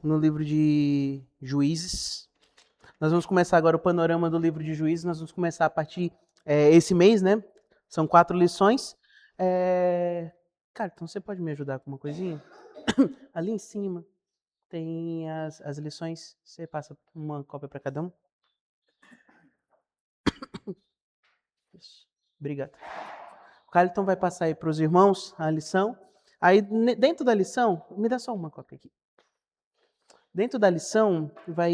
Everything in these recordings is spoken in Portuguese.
no livro de Juízes. Nós vamos começar agora o panorama do livro de Juízes. Nós vamos começar a partir esse mês, né? São 4 lições. Cara, então você pode me ajudar com uma coisinha? Ali em cima tem as lições. Você passa uma cópia para cada um? Isso. Obrigado. O Carlton vai passar aí para os irmãos a lição. Aí, dentro da lição, me dá só uma cópia aqui. Dentro da lição vai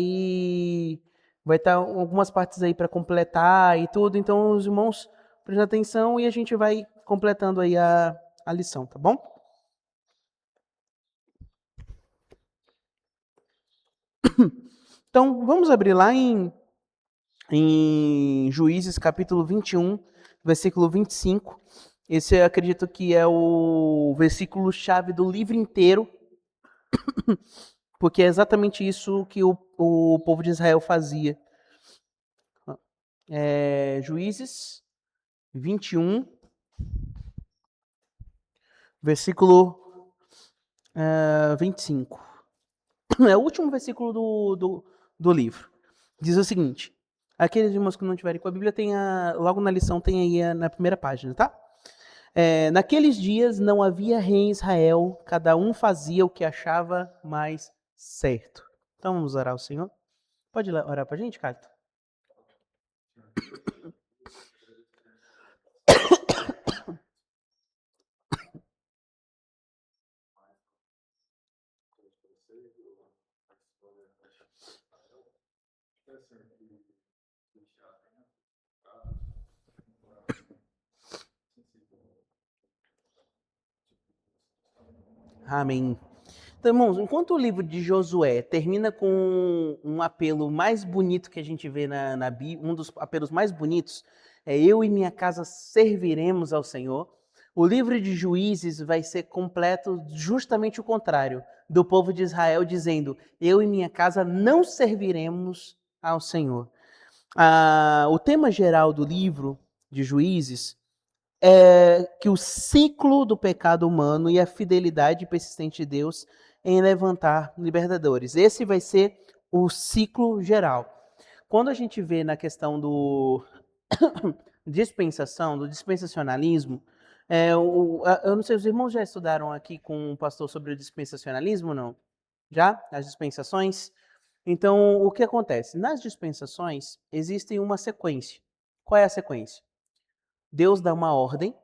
estar algumas partes aí para completar e tudo. Então, os irmãos, prestem atenção e a gente vai completando aí a lição, tá bom? Então, vamos abrir lá em Juízes, capítulo 21, versículo 25. Esse eu acredito que é o versículo-chave do livro inteiro, porque é exatamente isso que o povo de Israel fazia. Juízes 21, versículo 25. É o último versículo do livro. Diz o seguinte: aqueles irmãos que não tiverem com a Bíblia, logo na lição tem aí na primeira página, tá? Naqueles dias não havia rei em Israel, cada um fazia o que achava mais certo. Então vamos orar ao Senhor. Pode orar pra gente, Carlton? Amém. Então, irmãos, enquanto o livro de Josué termina com um apelo mais bonito que a gente vê na Bíblia, um dos apelos mais bonitos, eu e minha casa serviremos ao Senhor, o livro de Juízes vai ser completo justamente o contrário, do povo de Israel dizendo, eu e minha casa não serviremos ao Senhor. O tema geral do livro de Juízes é que o ciclo do pecado humano e a fidelidade persistente de Deus em levantar libertadores. Esse vai ser o ciclo geral. Quando a gente vê na questão do do dispensacionalismo, eu não sei, os irmãos já estudaram aqui com o pastor sobre o dispensacionalismo, não? Já? As dispensações? Então, o que acontece? Nas dispensações, existe uma sequência. Qual é a sequência? Deus dá uma ordem,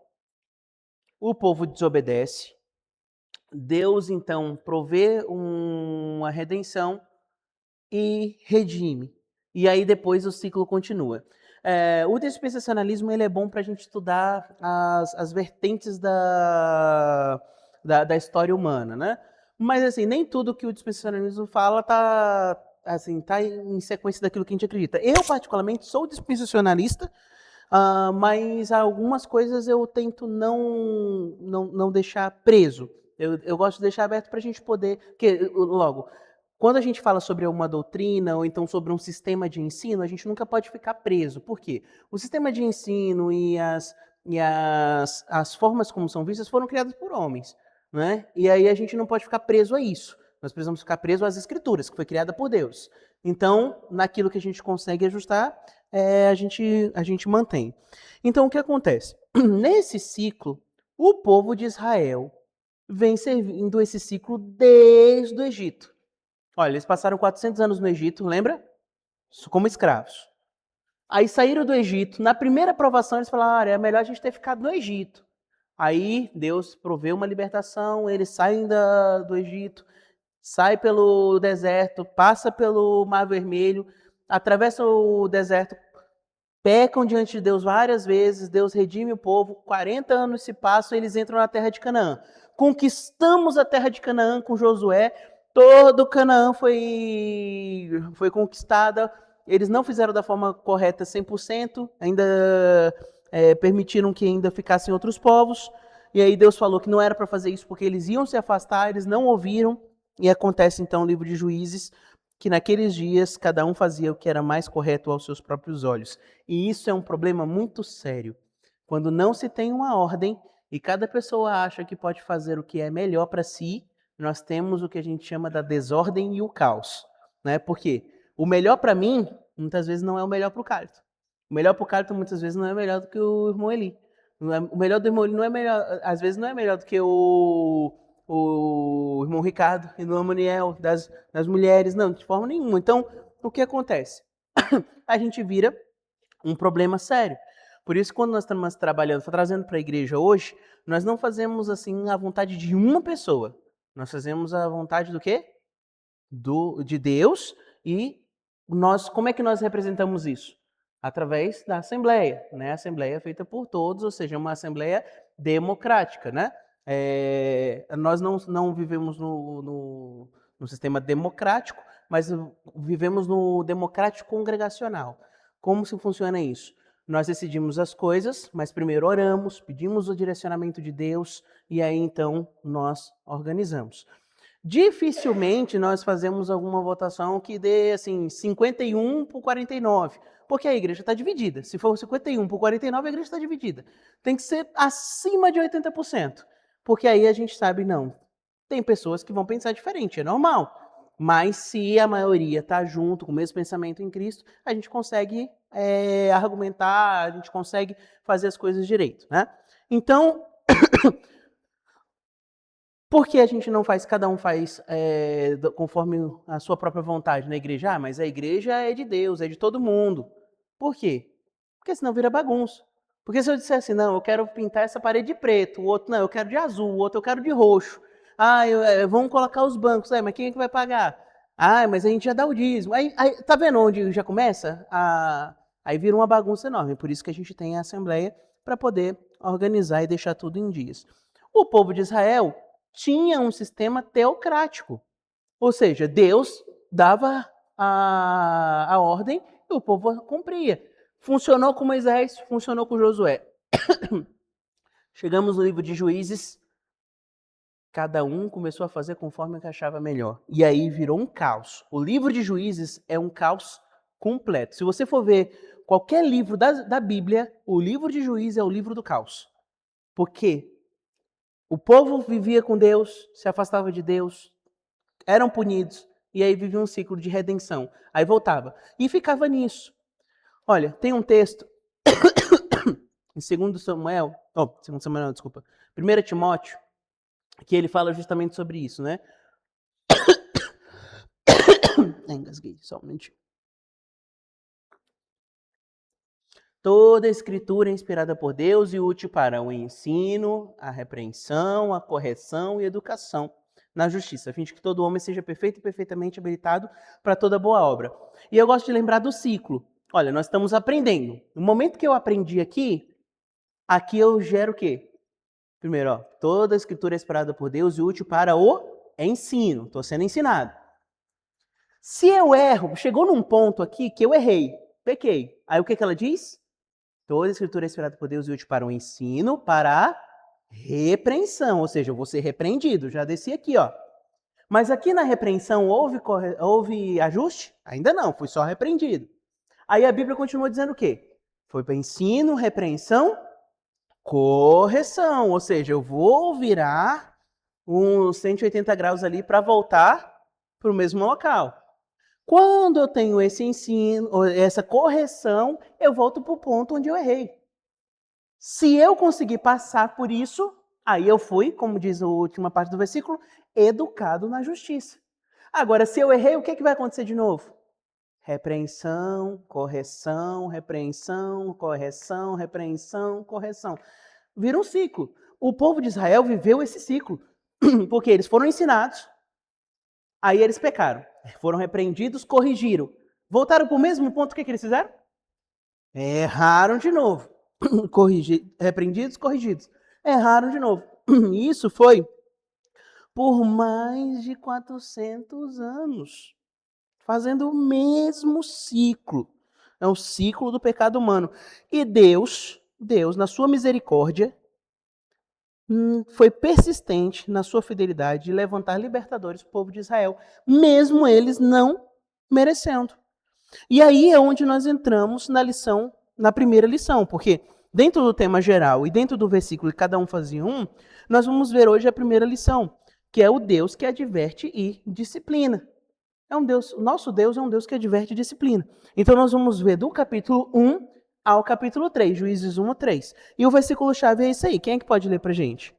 o povo desobedece, Deus então provê uma redenção e redime. E aí depois o ciclo continua. O dispensacionalismo ele é bom para a gente estudar as vertentes da história humana, né? Mas assim, nem tudo que o dispensacionalismo fala tá em sequência daquilo que a gente acredita. Eu, particularmente, sou dispensacionalista, mas algumas coisas eu tento não deixar preso. Eu gosto de deixar aberto para a gente poder. Porque, logo, quando a gente fala sobre uma doutrina ou então sobre um sistema de ensino, a gente nunca pode ficar preso. Por quê? O sistema de ensino e as formas como são vistas foram criadas por homens. Né? E aí a gente não pode ficar preso a isso. Nós precisamos ficar preso às escrituras, que foi criada por Deus. Então, naquilo que a gente consegue ajustar, a gente mantém. Então, o que acontece? Nesse ciclo, o povo de Israel vem servindo esse ciclo desde o Egito. Olha, eles passaram 400 anos no Egito, lembra? Como escravos. Aí saíram do Egito. Na primeira provação, eles falaram, é melhor a gente ter ficado no Egito. Aí Deus proveu uma libertação, eles saem do Egito, sai pelo deserto, passa pelo Mar Vermelho, atravessa o deserto, pecam diante de Deus várias vezes, Deus redime o povo, 40 anos se passam, eles entram na terra de Canaã. Conquistamos a terra de Canaã com Josué, todo Canaã foi conquistada, eles não fizeram da forma correta 100%, ainda permitiram que ainda ficassem outros povos, e aí Deus falou que não era para fazer isso porque eles iam se afastar, eles não ouviram, e acontece então o livro de Juízes, que naqueles dias cada um fazia o que era mais correto aos seus próprios olhos. E isso é um problema muito sério. Quando não se tem uma ordem e cada pessoa acha que pode fazer o que é melhor para si, nós temos o que a gente chama da desordem e o caos, né? Porque o melhor para mim, muitas vezes não é o melhor para o Carlton. O melhor para o Carlton, muitas vezes, não é melhor do que o irmão Eli. O melhor do irmão Eli não é melhor, às vezes não é melhor do que o irmão Ricardo e do Amaniel, das mulheres, não, de forma nenhuma. Então, o que acontece? A gente vira um problema sério. Por isso, quando nós estamos trabalhando, trazendo para a igreja hoje, nós não fazemos assim a vontade de uma pessoa. Nós fazemos a vontade do quê? De Deus. E nós, como é que nós representamos isso? Através da Assembleia, né? A Assembleia é feita por todos, ou seja, uma Assembleia democrática, né? Nós não vivemos no sistema democrático, mas vivemos no democrático congregacional. Como se funciona isso? Nós decidimos as coisas, mas primeiro oramos, pedimos o direcionamento de Deus e aí então nós organizamos. Dificilmente nós fazemos alguma votação que dê assim 51 por 49, porque a igreja está dividida. Se for 51 por 49, a igreja está dividida. Tem que ser acima de 80%, porque aí a gente sabe, não, tem pessoas que vão pensar diferente, é normal. Mas se a maioria está junto com o mesmo pensamento em Cristo, a gente consegue argumentar, a gente consegue fazer as coisas direito, né? Então, por que a gente não faz, cada um faz conforme a sua própria vontade na igreja? Ah, mas a igreja é de Deus, é de todo mundo. Por quê? Porque senão vira bagunça. Porque se eu disser assim, não, eu quero pintar essa parede de preto, o outro, não, eu quero de azul, o outro eu quero de roxo. Ah, vamos colocar os bancos, mas quem é que vai pagar? Ah, mas a gente já dá o dízimo. Aí tá vendo onde já começa? Aí vira uma bagunça enorme. Por isso que a gente tem a Assembleia para poder organizar e deixar tudo em dias. O povo de Israel tinha um sistema teocrático. Ou seja, Deus dava a ordem e o povo cumpria. Funcionou com Moisés, funcionou com Josué. Chegamos no livro de Juízes, cada um começou a fazer conforme achava melhor. E aí virou um caos. O livro de Juízes é um caos completo. Se você for ver qualquer livro da Bíblia, o livro de Juízes é o livro do caos. Por quê? O povo vivia com Deus, se afastava de Deus, eram punidos, e aí vivia um ciclo de redenção. Aí voltava. E ficava nisso. Olha, tem um texto em 2 Samuel, 1 Timóteo, que ele fala justamente sobre isso, né? Engasguei, só um momentinho. Toda a escritura é inspirada por Deus e útil para o ensino, a repreensão, a correção e a educação na justiça, a fim de que todo homem seja perfeito e perfeitamente habilitado para toda boa obra. E eu gosto de lembrar do ciclo. Olha, nós estamos aprendendo. No momento que eu aprendi aqui eu gero o quê? Primeiro, toda a escritura é inspirada por Deus e útil para o ensino. Estou sendo ensinado. Se eu erro, chegou num ponto aqui que eu errei, pequei. Aí o que ela diz? Toda a escritura é inspirada por Deus e útil para o ensino, para a repreensão. Ou seja, eu vou ser repreendido. Já desci aqui, ó. Mas aqui na repreensão houve ajuste? Ainda não, fui só repreendido. Aí a Bíblia continua dizendo o quê? Foi para ensino, repreensão, correção. Ou seja, eu vou virar uns 180 graus ali para voltar para o mesmo local. Quando eu tenho esse ensino, essa correção, eu volto para o ponto onde eu errei. Se eu conseguir passar por isso, aí eu fui, como diz a última parte do versículo, educado na justiça. Agora, se eu errei, o que vai acontecer de novo? Repreensão, correção, repreensão, correção, repreensão, correção. Vira um ciclo. O povo de Israel viveu esse ciclo, porque eles foram ensinados, aí eles pecaram, foram repreendidos, corrigiram. Voltaram para o mesmo ponto, o que eles fizeram? Erraram de novo. Repreendidos, corrigidos. Erraram de novo. E isso foi por mais de 400 anos. Fazendo o mesmo ciclo. É o ciclo do pecado humano. E Deus, na sua misericórdia, foi persistente na sua fidelidade de levantar libertadores para o povo de Israel, mesmo eles não merecendo. E aí é onde nós entramos na primeira lição, porque dentro do tema geral e dentro do versículo que cada um fazia nós vamos ver hoje a primeira lição. que é o Deus que adverte e disciplina. É um Deus, o nosso Deus é um Deus que adverte e disciplina. Então nós vamos ver do capítulo 1 ao capítulo 3, Juízes 1 a 3. E o versículo-chave é esse aí. Quem é que pode ler pra gente?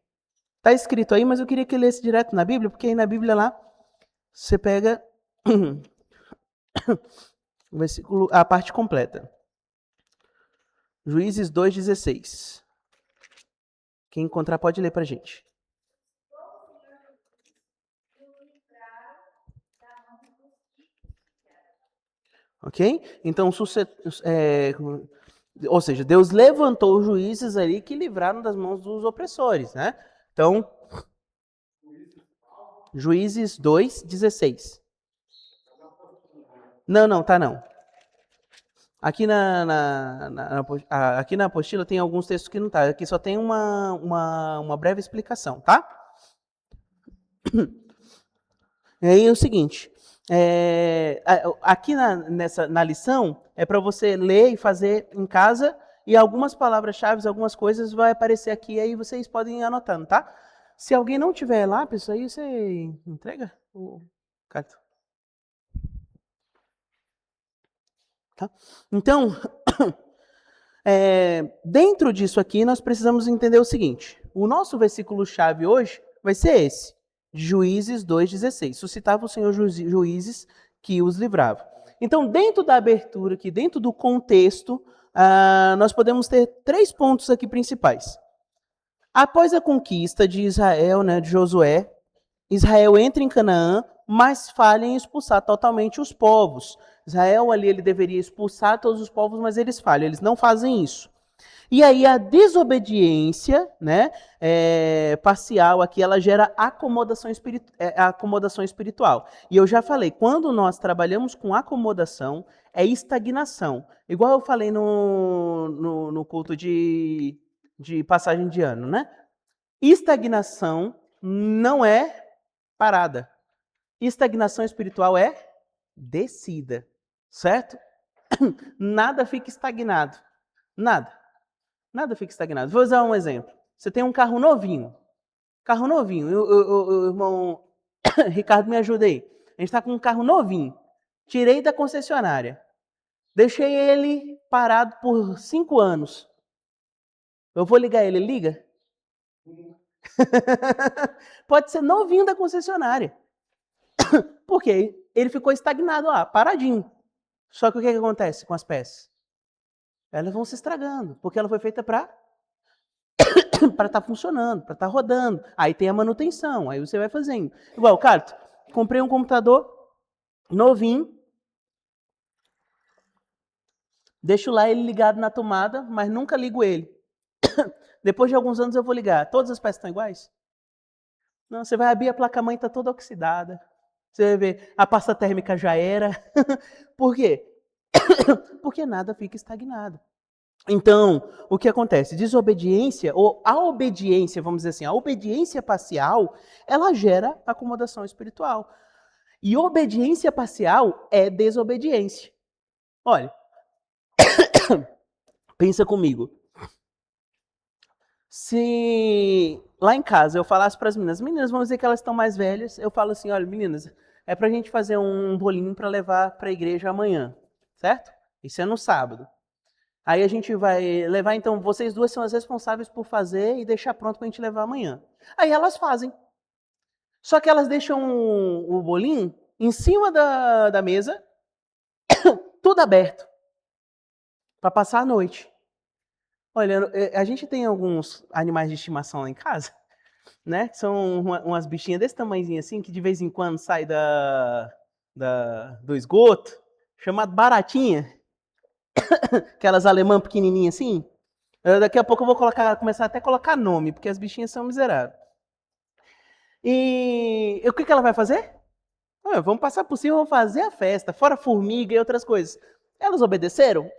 Está escrito aí, mas eu queria que lesse direto na Bíblia, porque aí na Bíblia lá você pega o versículo, a parte completa. Juízes 2,16. Quem encontrar pode ler pra gente. Ok? Então, ou seja, Deus levantou os juízes ali que livraram das mãos dos opressores, né? Então, Juízes 2,16. Não, tá não. Aqui aqui na apostila tem alguns textos que não tá. Aqui só tem uma breve explicação, tá? E aí é o seguinte, aqui na lição é para você ler e fazer em casa e algumas palavras-chave, algumas coisas vai aparecer aqui, aí vocês podem ir anotando, tá? Se alguém não tiver lápis, aí você entrega o cartão. Tá? Então, dentro disso aqui, nós precisamos entender o seguinte. O nosso versículo-chave hoje vai ser esse, Juízes 2,16. Suscitava o Senhor juízes que os livrava. Então, dentro da abertura aqui, dentro do contexto, nós podemos ter 3 pontos aqui principais. Após a conquista de Israel, né, de Josué, Israel entra em Canaã, mas falha em expulsar totalmente os povos. Israel ali ele deveria expulsar todos os povos, mas eles falham, eles não fazem isso. E aí a desobediência, né, parcial aqui, ela gera acomodação espiritual. E eu já falei, quando nós trabalhamos com acomodação, é estagnação. Igual eu falei no culto de passagem de ano, né? Estagnação não é parada. Estagnação espiritual é descida, certo? Nada fica estagnado. Nada fica estagnado. Vou usar um exemplo. Você tem um carro novinho. O irmão Ricardo me ajuda aí. A gente está com um carro novinho. Tirei da concessionária. Deixei ele parado por 5 anos. Eu vou ligar ele, liga? Pode ser novinho da concessionária. Porque ele ficou estagnado lá, paradinho. Só que o que acontece com as peças? Elas vão se estragando, porque ela foi feita para estar funcionando, para estar rodando. Aí tem a manutenção, aí você vai fazendo. Igual, Carlos, comprei um computador novinho, deixo lá ele ligado na tomada, mas nunca ligo ele. Depois de alguns anos eu vou ligar. Todas as peças estão iguais? Não, você vai abrir a placa-mãe, está toda oxidada. Você vai ver, a pasta térmica já era. Por quê? Porque nada fica estagnado. Então, o que acontece? Desobediência, ou a obediência, vamos dizer assim, a obediência parcial, ela gera acomodação espiritual. E obediência parcial é desobediência. Olha, pensa comigo. Se lá em casa eu falasse para as meninas, vamos dizer que elas estão mais velhas, eu falo assim, olha, meninas, é para a gente fazer um bolinho para levar para a igreja amanhã, certo? Isso é no sábado. Aí a gente vai levar, então, vocês duas são as responsáveis por fazer e deixar pronto para a gente levar amanhã. Aí elas fazem. Só que elas deixam o bolinho em cima da mesa, tudo aberto, para passar a noite. Olha, a gente tem alguns animais de estimação lá em casa, né? São umas bichinhas desse tamanhozinho assim, que de vez em quando sai do esgoto, chamado baratinha. Aquelas alemã pequenininhas assim. Daqui a pouco eu vou começar até a colocar nome, porque as bichinhas são miseráveis. E o que ela vai fazer? Vamos passar por cima, vamos fazer a festa, fora formiga e outras coisas. Elas obedeceram?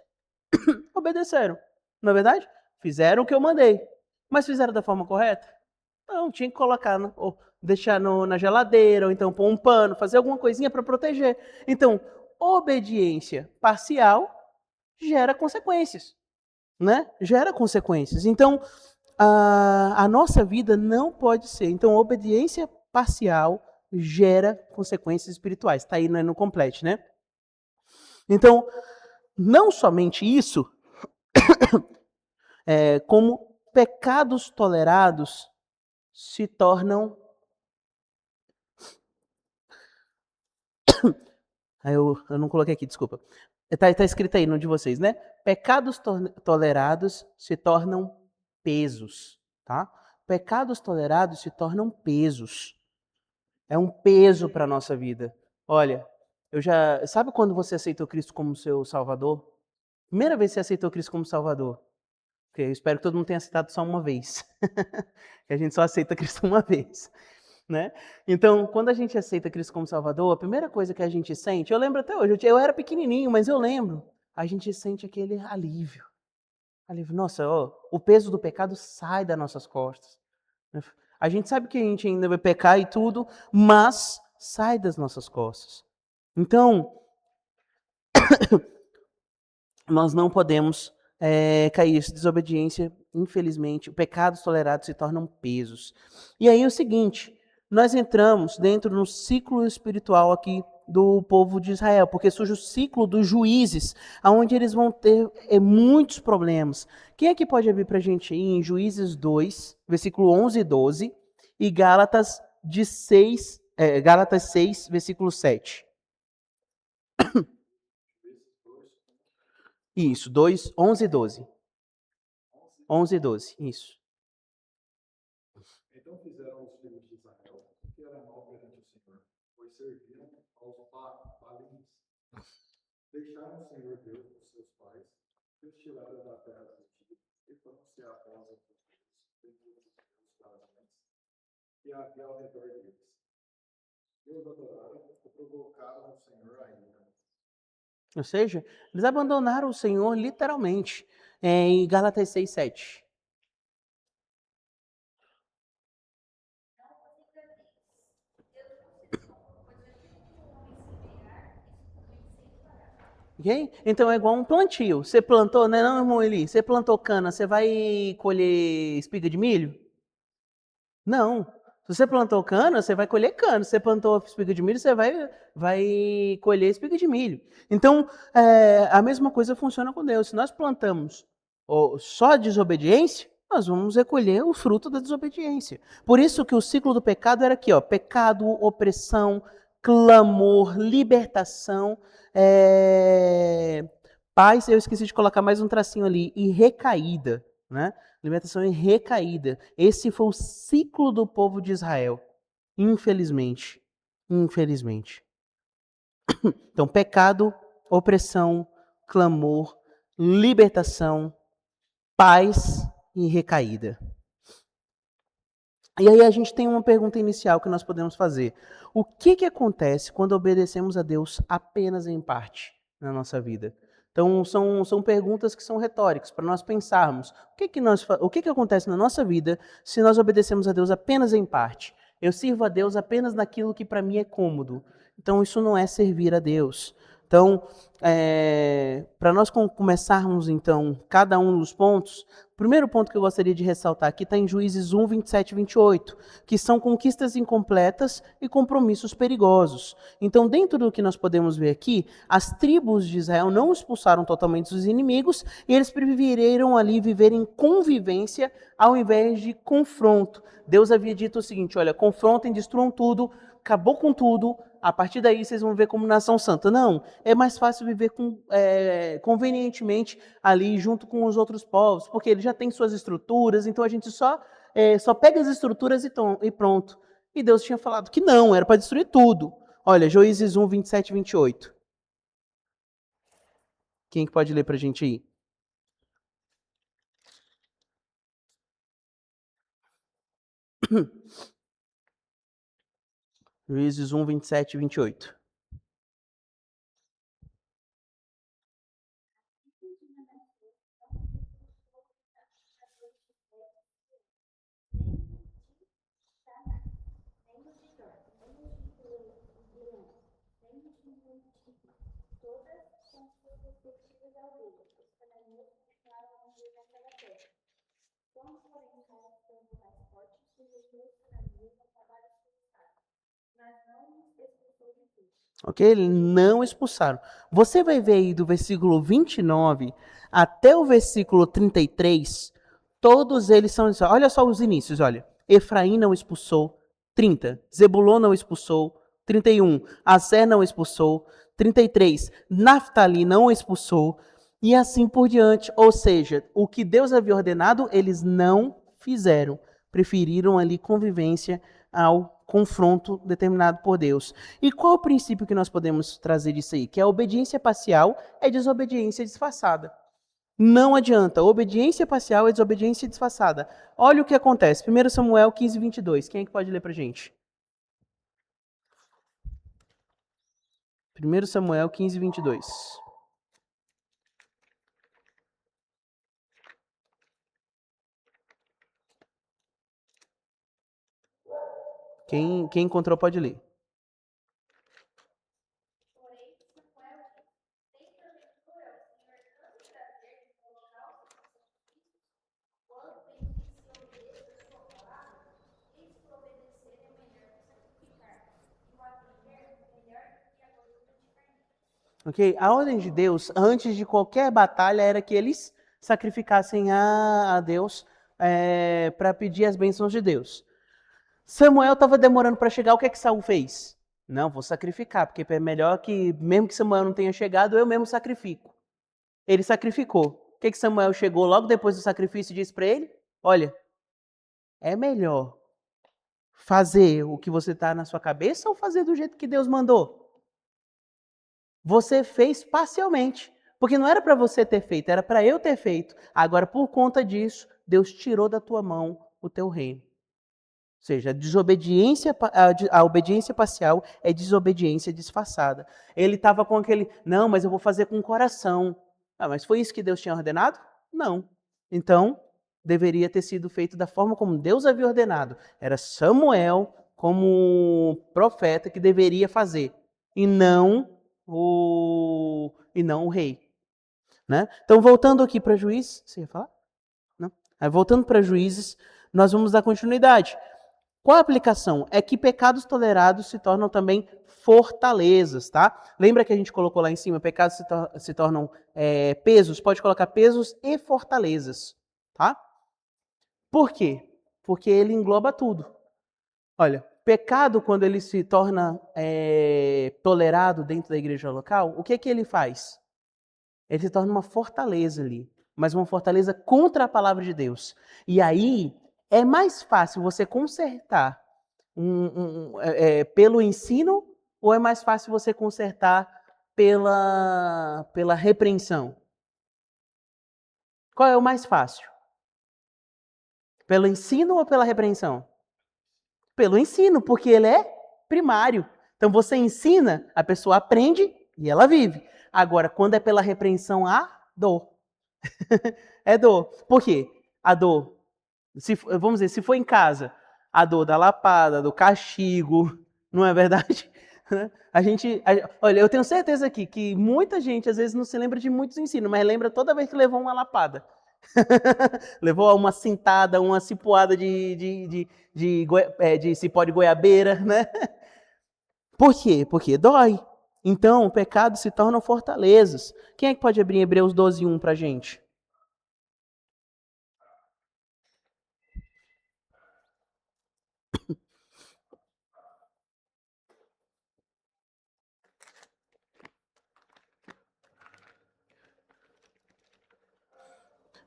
Obedeceram. Não é verdade? Fizeram o que eu mandei. Mas fizeram da forma correta? Não, tinha que colocar, ou deixar na geladeira, ou então pôr um pano, fazer alguma coisinha para proteger. Então, obediência parcial gera consequências, né? Gera consequências. Então, a nossa vida não pode ser. Então, obediência parcial gera consequências espirituais. Está aí no complete, né? Então, não somente isso, como pecados tolerados se tornam... Eu não coloquei aqui, desculpa. Está escrito aí no de vocês, né? Pecados tolerados se tornam pesos, tá? Pecados tolerados se tornam pesos. É um peso para a nossa vida. Olha, sabe quando você aceitou Cristo como seu Salvador? Primeira vez que você aceitou Cristo como Salvador. Porque eu espero que todo mundo tenha aceitado só uma vez. Que a gente só aceita Cristo uma vez. Né? Então, quando a gente aceita Cristo como Salvador, a primeira coisa que a gente sente, eu lembro até hoje, eu era pequenininho, mas eu lembro, a gente sente aquele alívio. Nossa, o peso do pecado sai das nossas costas. A gente sabe que a gente ainda vai pecar e tudo, mas sai das nossas costas. Então, nós não podemos cair em desobediência, infelizmente. Pecados tolerados se tornam pesos. E aí é o seguinte, nós entramos dentro do ciclo espiritual aqui do povo de Israel, porque surge o ciclo dos juízes, onde eles vão ter muitos problemas. Quem é que pode abrir para a gente aí em Juízes 2, versículo 11 e 12, e Gálatas 6, versículo 7. Isso, 2, 11 e 12. 11 e 12, isso. Então fizeram os filhos de Israel o que era mal perante o Senhor, pois serviram aos Baalins. Deixaram o Senhor Deus dos seus pais, que os tiraram da terra do Egito, e foram se após os deuses cananeus que havia ao redor deles. E os adoraram e provocaram o Senhor a ira. Ou seja, eles abandonaram o Senhor literalmente. Em Gálatas 6, 7. Ok? Então é igual um plantio. Você plantou, né, não, irmão Eli? Você plantou cana, você vai colher espiga de milho? Não. Se você plantou cana, você vai colher cana. Se você plantou espiga de milho, você vai colher espiga de milho. Então, a mesma coisa funciona com Deus. Se nós plantamos só desobediência, nós vamos recolher o fruto da desobediência. Por isso que o ciclo do pecado era aqui, ó, pecado, opressão, clamor, libertação, paz, eu esqueci de colocar mais um tracinho ali, e recaída, né? Libertação e recaída. Esse foi o ciclo do povo de Israel. Infelizmente. Infelizmente. Então, pecado, opressão, clamor, libertação, paz e recaída. E aí a gente tem uma pergunta inicial que nós podemos fazer. O que acontece quando obedecemos a Deus apenas em parte na nossa vida? Então, são perguntas que são retóricas, para nós pensarmos. O que acontece na nossa vida se nós obedecemos a Deus apenas em parte? Eu sirvo a Deus apenas naquilo que para mim é cômodo. Então, isso não é servir a Deus. Então, para nós começarmos, então, cada um dos pontos, o primeiro ponto que eu gostaria de ressaltar aqui está em Juízes 1, 27 e 28, que são conquistas incompletas e compromissos perigosos. Então, dentro do que nós podemos ver aqui, as tribos de Israel não expulsaram totalmente os inimigos e eles preferiram ali viver em convivência ao invés de confronto. Deus havia dito o seguinte, olha, confrontem, destruam tudo, acabou com tudo, a partir daí vocês vão ver como nação santa. Não, é mais fácil viver convenientemente ali junto com os outros povos, porque ele já tem suas estruturas, então a gente só pega as estruturas e pronto. E Deus tinha falado que não, era para destruir tudo. Olha, Juízes 1, 27 e 28. Quem que pode ler para a gente aí? Juízes 1, 27 e 28. Ok? Eles não expulsaram. Você vai ver aí do versículo 29 até o versículo 33, todos eles são... Olha só os inícios, olha. Efraim não expulsou, 30. Zebulon não expulsou, 31. Aser não expulsou, 33. Naftali não expulsou, e assim por diante. Ou seja, o que Deus havia ordenado, eles não fizeram. Preferiram ali convivência ao confronto determinado por Deus. E qual o princípio que nós podemos trazer disso aí? Que a obediência parcial é desobediência disfarçada. Não adianta. Obediência parcial é desobediência disfarçada. Olha o que acontece. 1 Samuel 15, 22. Quem é que pode ler pra gente? 1 Samuel 15, 22. Quem encontrou pode ler. Ok? A ordem de Deus, antes de qualquer batalha, era que eles sacrificassem a Deus para pedir as bênçãos de Deus. Samuel estava demorando para chegar, o que é que Saul fez? Não, vou sacrificar, porque é melhor que, mesmo que Samuel não tenha chegado, eu mesmo sacrifico. Ele sacrificou. O que é que Samuel chegou logo depois do sacrifício e disse para ele? Olha, é melhor fazer o que você está na sua cabeça ou fazer do jeito que Deus mandou? Você fez parcialmente, porque não era para você ter feito, era para eu ter feito. Agora, por conta disso, Deus tirou da tua mão o teu reino. Ou seja, a obediência parcial é desobediência disfarçada. Ele estava com aquele, não, mas eu vou fazer com o coração. Ah, mas foi isso que Deus tinha ordenado? Não. Então, deveria ter sido feito da forma como Deus havia ordenado. Era Samuel, como profeta, que deveria fazer, e não o rei. Né? Então, voltando aqui para Juízes, você ia falar? Não? Aí, voltando para Juízes, nós vamos dar continuidade. Qual a aplicação? É que pecados tolerados se tornam também fortalezas, tá? Lembra que a gente colocou lá em cima, pecados se tornam pesos? Pode colocar pesos e fortalezas, tá? Por quê? Porque ele engloba tudo. Olha, pecado, quando ele se torna tolerado dentro da igreja local, o que ele faz? Ele se torna uma fortaleza ali, mas uma fortaleza contra a palavra de Deus. E aí é mais fácil você consertar pelo ensino ou é mais fácil você consertar pela repreensão? Qual é o mais fácil? Pelo ensino ou pela repreensão? Pelo ensino, porque ele é primário. Então você ensina, a pessoa aprende e ela vive. Agora, quando é pela repreensão, há dor. É dor. Por quê? A dor, vamos dizer, se for em casa, a dor da lapada, do castigo, não é verdade? Olha, eu tenho certeza aqui que muita gente às vezes não se lembra de muitos ensinos, mas lembra toda vez que levou uma lapada. Levou uma cintada, uma cipuada de cipó de goiabeira, né? Por quê? Porque dói. Então, o pecado se torna fortalezas. Quem é que pode abrir Hebreus 12:1 pra gente?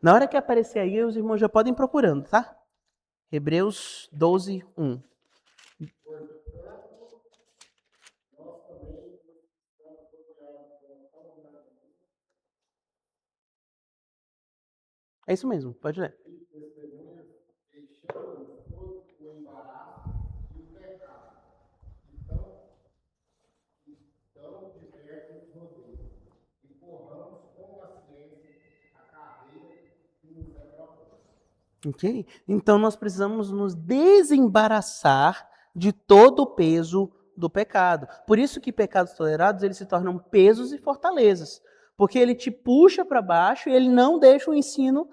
Na hora que aparecer aí, os irmãos já podem ir procurando, tá? Hebreus 12:1. É isso mesmo, pode ler. Ok? Então nós precisamos nos desembaraçar de todo o peso do pecado. Por isso que pecados tolerados, eles se tornam pesos e fortalezas. Porque ele te puxa para baixo e ele não deixa o ensino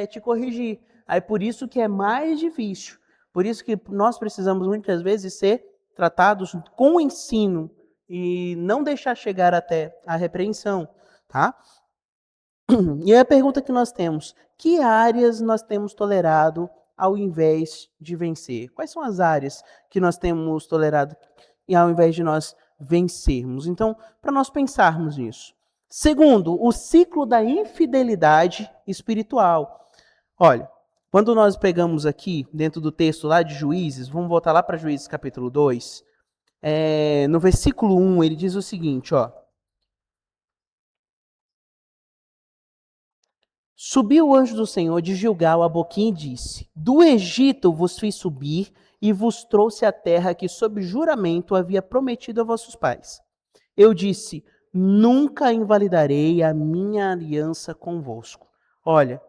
te corrigir. Aí por isso que é mais difícil. Por isso que nós precisamos muitas vezes ser tratados com o ensino e não deixar chegar até a repreensão, tá? E a pergunta que nós temos: que áreas nós temos tolerado ao invés de vencer? Quais são as áreas que nós temos tolerado e ao invés de nós vencermos? Então, para nós pensarmos nisso. Segundo, o ciclo da infidelidade espiritual. Olha, quando nós pegamos aqui, dentro do texto lá de Juízes, vamos voltar lá para Juízes capítulo 2, no versículo 1, ele diz o seguinte, ó. Subiu o anjo do Senhor de Gilgal a Boquim e disse: Do Egito vos fiz subir e vos trouxe a terra que sob juramento havia prometido a vossos pais. Eu disse: Nunca invalidarei a minha aliança convosco. Olha,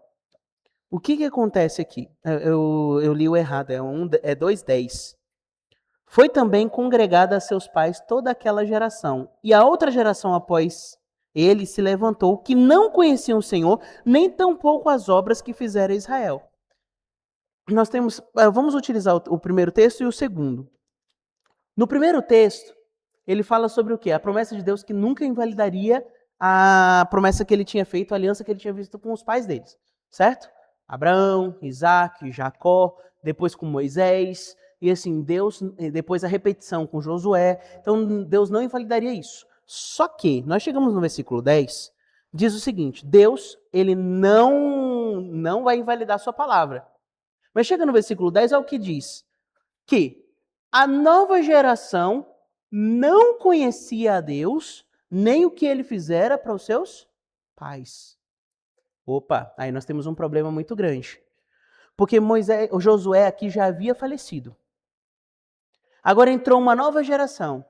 o que acontece aqui? Eu li o errado, é 2:10. Foi também congregada a seus pais toda aquela geração, e a outra geração após ele se levantou, que não conheciam o Senhor, nem tampouco as obras que fizera Israel. Vamos utilizar o primeiro texto e o segundo. No primeiro texto, ele fala sobre o quê? A promessa de Deus que nunca invalidaria a promessa que ele tinha feito, a aliança que ele tinha visto com os pais deles, certo? Abraão, Isaac, Jacó, depois com Moisés, e assim, Deus, depois a repetição com Josué. Então, Deus não invalidaria isso. Só que, nós chegamos no versículo 10, diz o seguinte: Deus, ele não vai invalidar a sua palavra. Mas chega no versículo 10, é o que diz: que a nova geração não conhecia a Deus, nem o que ele fizera para os seus pais. Opa, aí nós temos um problema muito grande. Porque Josué aqui já havia falecido. Agora entrou uma nova geração.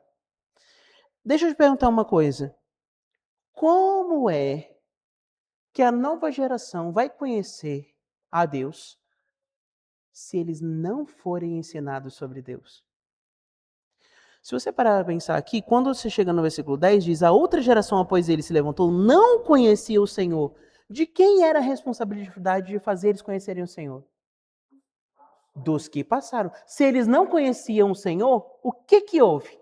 Deixa eu te perguntar uma coisa. Como é que a nova geração vai conhecer a Deus se eles não forem ensinados sobre Deus? Se você parar para pensar aqui, quando você chega no versículo 10, diz: A outra geração após ele se levantou, não conhecia o Senhor. De quem era a responsabilidade de fazer eles conhecerem o Senhor? Dos que passaram. Se eles não conheciam o Senhor, o que houve?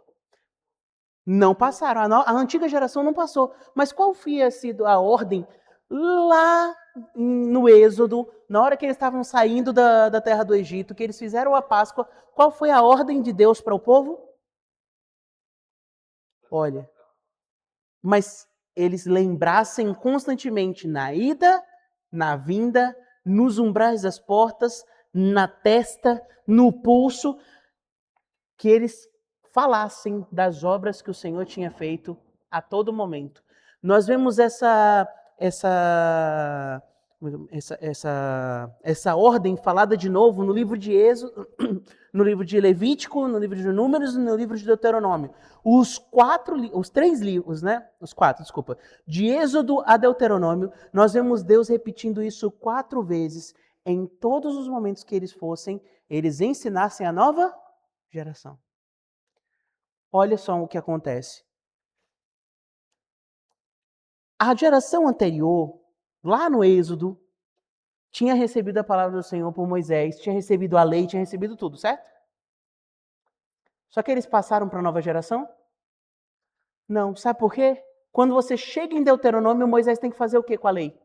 Não passaram. A antiga geração não passou. Mas qual foi sido a ordem lá no Êxodo, na hora que eles estavam saindo da terra do Egito, que eles fizeram a Páscoa? Qual foi a ordem de Deus para o povo? Olha, mas eles lembrassem constantemente na ida, na vinda, nos umbrais das portas, na testa, no pulso, que eles falassem das obras que o Senhor tinha feito a todo momento. Nós vemos essa ordem falada de novo no livro de Êxodo, no livro de Levítico, no livro de Números e no livro de Deuteronômio. Os três livros, né? Os quatro, desculpa. De Êxodo a Deuteronômio, nós vemos Deus repetindo isso 4 vezes em todos os momentos que eles ensinassem a nova geração. Olha só o que acontece. A geração anterior, lá no Êxodo, tinha recebido a palavra do Senhor por Moisés, tinha recebido a lei, tinha recebido tudo, certo? Só que eles passaram para a nova geração? Não. Sabe por quê? Quando você chega em Deuteronômio, Moisés tem que fazer o que com a lei?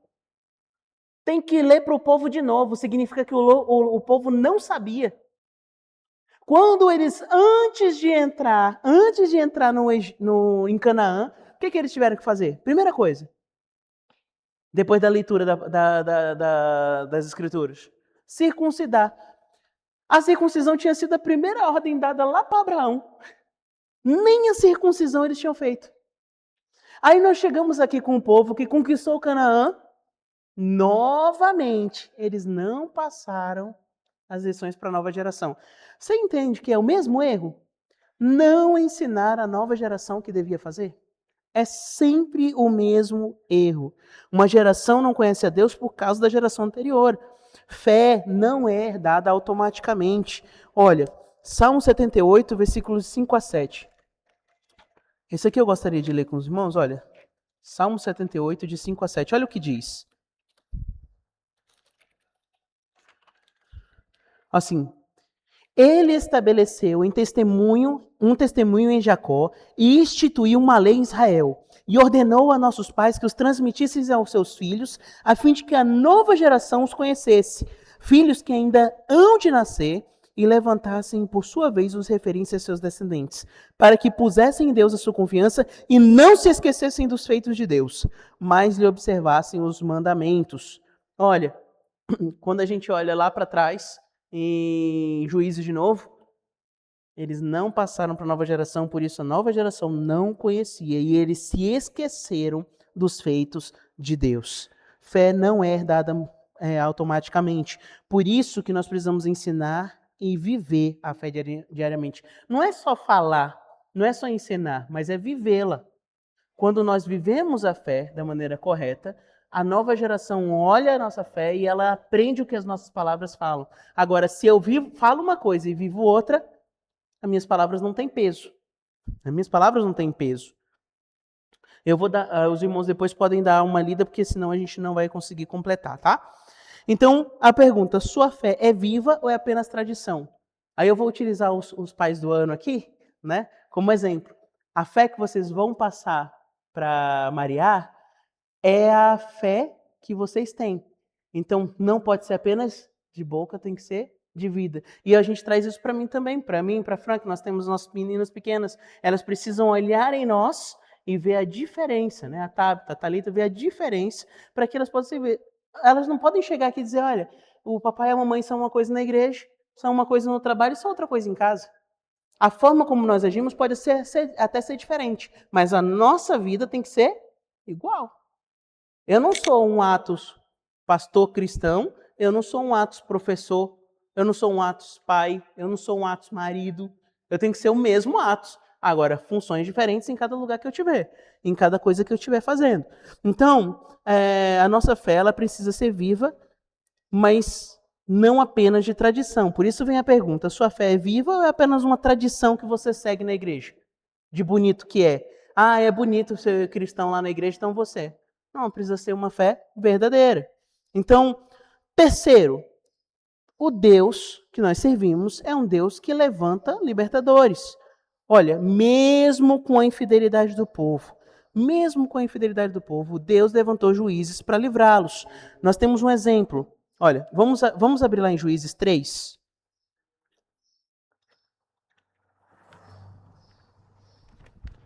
Tem que ler para o povo de novo. Significa que o povo não sabia. Quando eles, antes de entrar em Canaã, o que eles tiveram que fazer? Primeira coisa, depois da leitura das Escrituras, circuncidar. A circuncisão tinha sido a primeira ordem dada lá para Abraão. Nem a circuncisão eles tinham feito. Aí nós chegamos aqui com o povo que conquistou Canaã. Novamente, eles não passaram as lições para a nova geração. Você entende que é o mesmo erro? Não ensinar a nova geração o que devia fazer? É sempre o mesmo erro. Uma geração não conhece a Deus por causa da geração anterior. Fé não é herdada automaticamente. Olha, Salmo 78, versículos 5 a 7. Esse aqui eu gostaria de ler com os irmãos, olha. Salmo 78, de 5 a 7. Olha o que diz. Assim, Ele estabeleceu um testemunho em Jacó e instituiu uma lei em Israel. E ordenou a nossos pais que os transmitissem aos seus filhos, a fim de que a nova geração os conhecesse. Filhos que ainda hão de nascer e levantassem, por sua vez, os referentes a seus descendentes, para que pusessem em Deus a sua confiança e não se esquecessem dos feitos de Deus, mas lhe observassem os mandamentos. Olha, quando a gente olha lá para trás, em Juízes de novo, eles não passaram para a nova geração, por isso a nova geração não conhecia e eles se esqueceram dos feitos de Deus. Fé não é herdada automaticamente. Por isso que nós precisamos ensinar e viver a fé diariamente. Não é só falar, não é só ensinar, mas é vivê-la. Quando nós vivemos a fé da maneira correta, a nova geração olha a nossa fé e ela aprende o que as nossas palavras falam. Agora, se eu falo uma coisa e vivo outra, as minhas palavras não têm peso. As minhas palavras não têm peso. Eu vou dar, os irmãos depois podem dar uma lida, porque senão a gente não vai conseguir completar, tá? Então, a pergunta, sua fé é viva ou é apenas tradição? Aí eu vou utilizar os pais do ano aqui, né, como exemplo. A fé que vocês vão passar para Mariá é a fé que vocês têm. Então, não pode ser apenas de boca, tem que ser de vida. E a gente traz isso para mim também, para Frank, nós temos nossas meninas pequenas, elas precisam olhar em nós e ver a diferença, né? A Tabita, a Thalita, ver a diferença para que elas possam ver. Elas não podem chegar aqui e dizer, olha, o papai e a mamãe são uma coisa na igreja, são uma coisa no trabalho e são outra coisa em casa. A forma como nós agimos pode até ser diferente, mas a nossa vida tem que ser igual. Eu não sou um Atos pastor cristão, eu não sou um Atos professor, eu não sou um Atos pai, eu não sou um Atos marido. Eu tenho que ser o mesmo Atos. Agora, funções diferentes em cada lugar que eu tiver, em cada coisa que eu estiver fazendo. Então, a nossa fé ela precisa ser viva, mas não apenas de tradição. Por isso vem a pergunta, sua fé é viva ou é apenas uma tradição que você segue na igreja? De bonito que é. Ah, é bonito ser cristão lá na igreja, então você. Não, precisa ser uma fé verdadeira. Então, terceiro, o Deus que nós servimos é um Deus que levanta libertadores. Olha, mesmo com a infidelidade do povo, Deus levantou juízes para livrá-los. Nós temos um exemplo. Olha, vamos abrir lá em Juízes 3.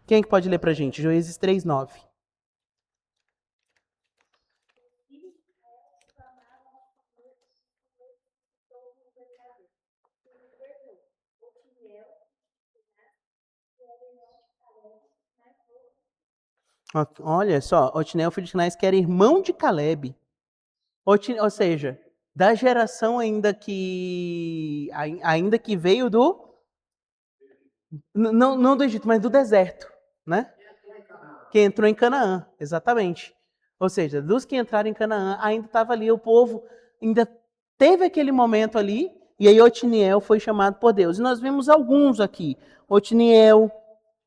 Quem é que pode ler para a gente? Juízes 3:9. Olha só, Otniel, filho de Kenaz, que era irmão de Caleb. Ou seja, da geração ainda que veio do... Não do Egito, mas do deserto, né? Que entrou em Canaã, exatamente. Ou seja, dos que entraram em Canaã, ainda estava ali o povo, ainda teve aquele momento ali, e aí Otniel foi chamado por Deus. E nós vimos alguns aqui. Otniel,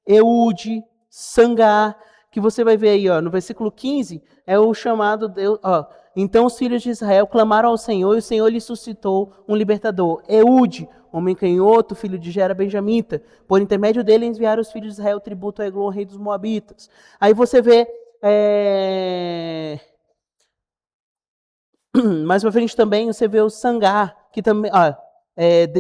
Eude, Sangar, que você vai ver aí, ó, no versículo 15, é o chamado Deus, ó. Então os filhos de Israel clamaram ao Senhor, e o Senhor lhe suscitou um libertador. Eude, homem canhoto, filho de Gera benjamita. Por intermédio dele enviaram os filhos de Israel tributo a Eglon, rei dos Moabitas. Aí você vê... Mais pra frente também você vê o Sangar, que também...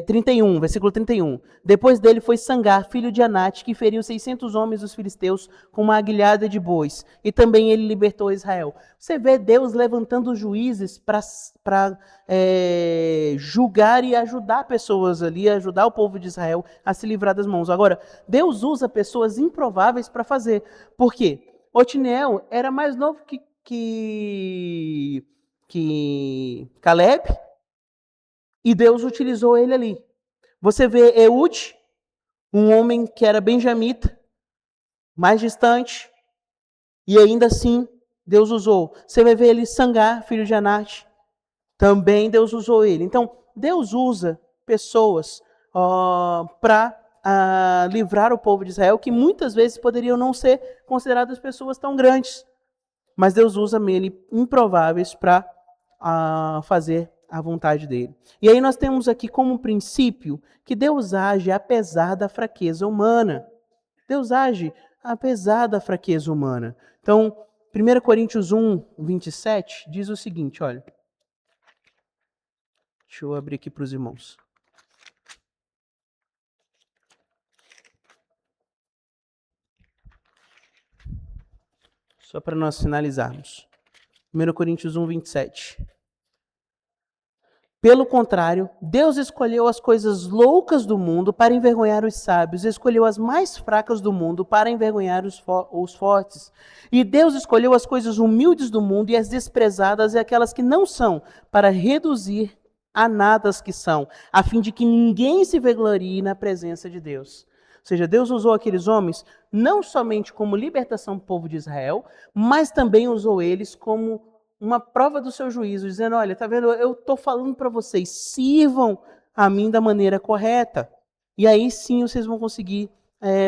31, versículo 31. Depois dele foi Sangar, filho de Anate, que feriu 600 homens dos filisteus com uma aguilhada de bois. E também ele libertou Israel. Você vê Deus levantando juízes para julgar e ajudar pessoas ali, ajudar o povo de Israel a se livrar das mãos. Agora, Deus usa pessoas improváveis para fazer. Por quê? Otniel era mais novo que Caleb, e Deus utilizou ele ali. Você vê Eude, um homem que era benjamita, mais distante, e ainda assim Deus usou. Você vai ver ele Sangar, filho de Anate, também Deus usou ele. Então, Deus usa pessoas para livrar o povo de Israel, que muitas vezes poderiam não ser consideradas pessoas tão grandes. Mas Deus usa ele improváveis para fazer a vontade dele. E aí nós temos aqui como princípio que Deus age apesar da fraqueza humana. Deus age apesar da fraqueza humana. Então, 1 Coríntios 1, 27 diz o seguinte, olha. Deixa eu abrir aqui para os irmãos. Só para nós finalizarmos. 1 Coríntios 1, 27. Pelo contrário, Deus escolheu as coisas loucas do mundo para envergonhar os sábios, escolheu as mais fracas do mundo para envergonhar os fortes. E Deus escolheu as coisas humildes do mundo e as desprezadas e aquelas que não são, para reduzir a nada as que são, a fim de que ninguém se vanglorie na presença de Deus. Ou seja, Deus usou aqueles homens não somente como libertação do povo de Israel, mas também usou eles como uma prova do seu juízo, dizendo, olha, tá vendo, eu estou falando para vocês, sirvam a mim da maneira correta. E aí sim vocês vão conseguir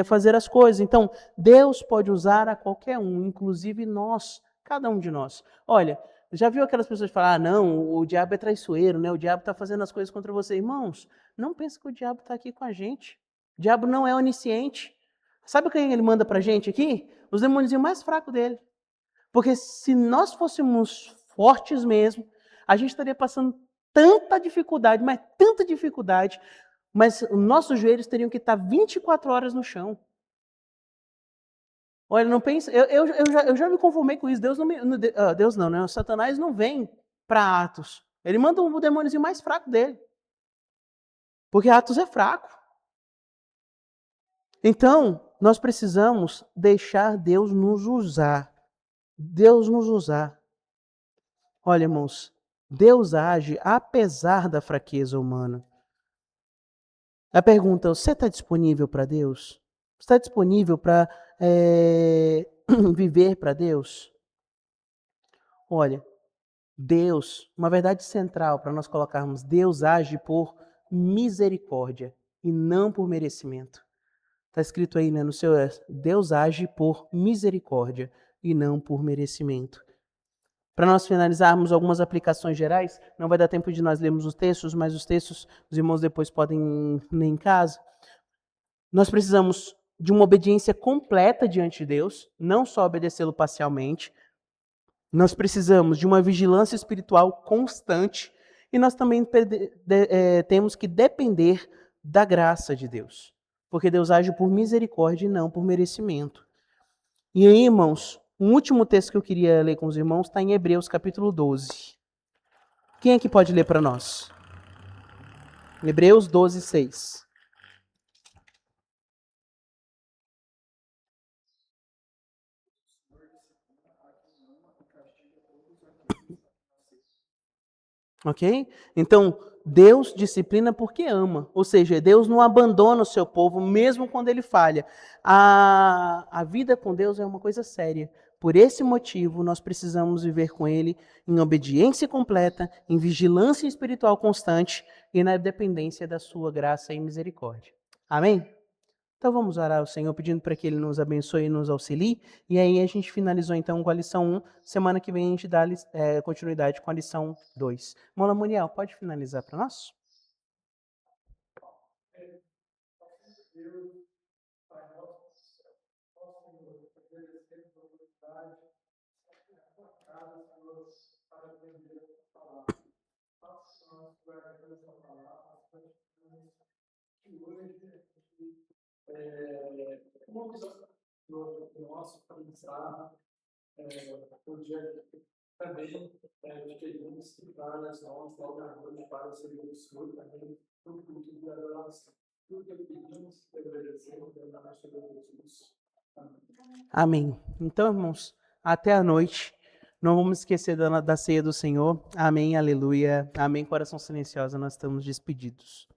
fazer as coisas. Então, Deus pode usar a qualquer um, inclusive nós, cada um de nós. Olha, já viu aquelas pessoas que falam, não, o diabo é traiçoeiro, né? O diabo está fazendo as coisas contra você. Irmãos, não pense que o diabo está aqui com a gente. O diabo não é onisciente. Sabe quem ele manda para a gente aqui? Os demônios mais fracos dele. Porque se nós fôssemos fortes mesmo, a gente estaria passando tanta dificuldade, mas os nossos joelhos teriam que estar 24 horas no chão. Olha, não pense, eu já me conformei com isso. Deus não, né? O Satanás não vem para Atos. Ele manda o demôniozinho mais fraco dele. Porque Atos é fraco. Então, nós precisamos deixar Deus nos usar. Deus nos usar. Olha, irmãos, Deus age apesar da fraqueza humana. A pergunta, você está disponível para Deus? Está disponível para viver para Deus? Olha, Deus, uma verdade central para nós colocarmos, Deus age por misericórdia e não por merecimento. Está escrito aí, né, no seu, Deus age por misericórdia e não por merecimento. Para nós finalizarmos algumas aplicações gerais, não vai dar tempo de nós lermos os textos, mas os textos os irmãos depois podem ler em casa. Nós precisamos de uma obediência completa diante de Deus, não só obedecê-lo parcialmente. Nós precisamos de uma vigilância espiritual constante e nós também temos que depender da graça de Deus, porque Deus age por misericórdia e não por merecimento. E aí, irmãos, o último texto que eu queria ler com os irmãos está em Hebreus capítulo 12. Quem aqui pode ler para nós? Hebreus 12, 6. Ok? Então, Deus disciplina porque ama. Ou seja, Deus não abandona o seu povo mesmo quando ele falha. A vida com Deus é uma coisa séria. Por esse motivo, nós precisamos viver com Ele em obediência completa, em vigilância espiritual constante e na dependência da sua graça e misericórdia. Amém? Então vamos orar ao Senhor pedindo para que Ele nos abençoe e nos auxilie. E aí a gente finalizou então com a lição 1. Semana que vem a gente dá continuidade com a lição 2. Mona Muniel, pode finalizar para nós? Do nosso aprendizado, podia também adquirirmos que várias nós, logo à noite, para o Senhor do Senhor, também, no culto de adoração. Tudo que pedimos, agradecemos, em nome do Senhor Jesus. Amém. Então, irmãos, até a noite. Não vamos esquecer da ceia do Senhor. Amém, aleluia. Amém, coração silencioso, nós estamos despedidos.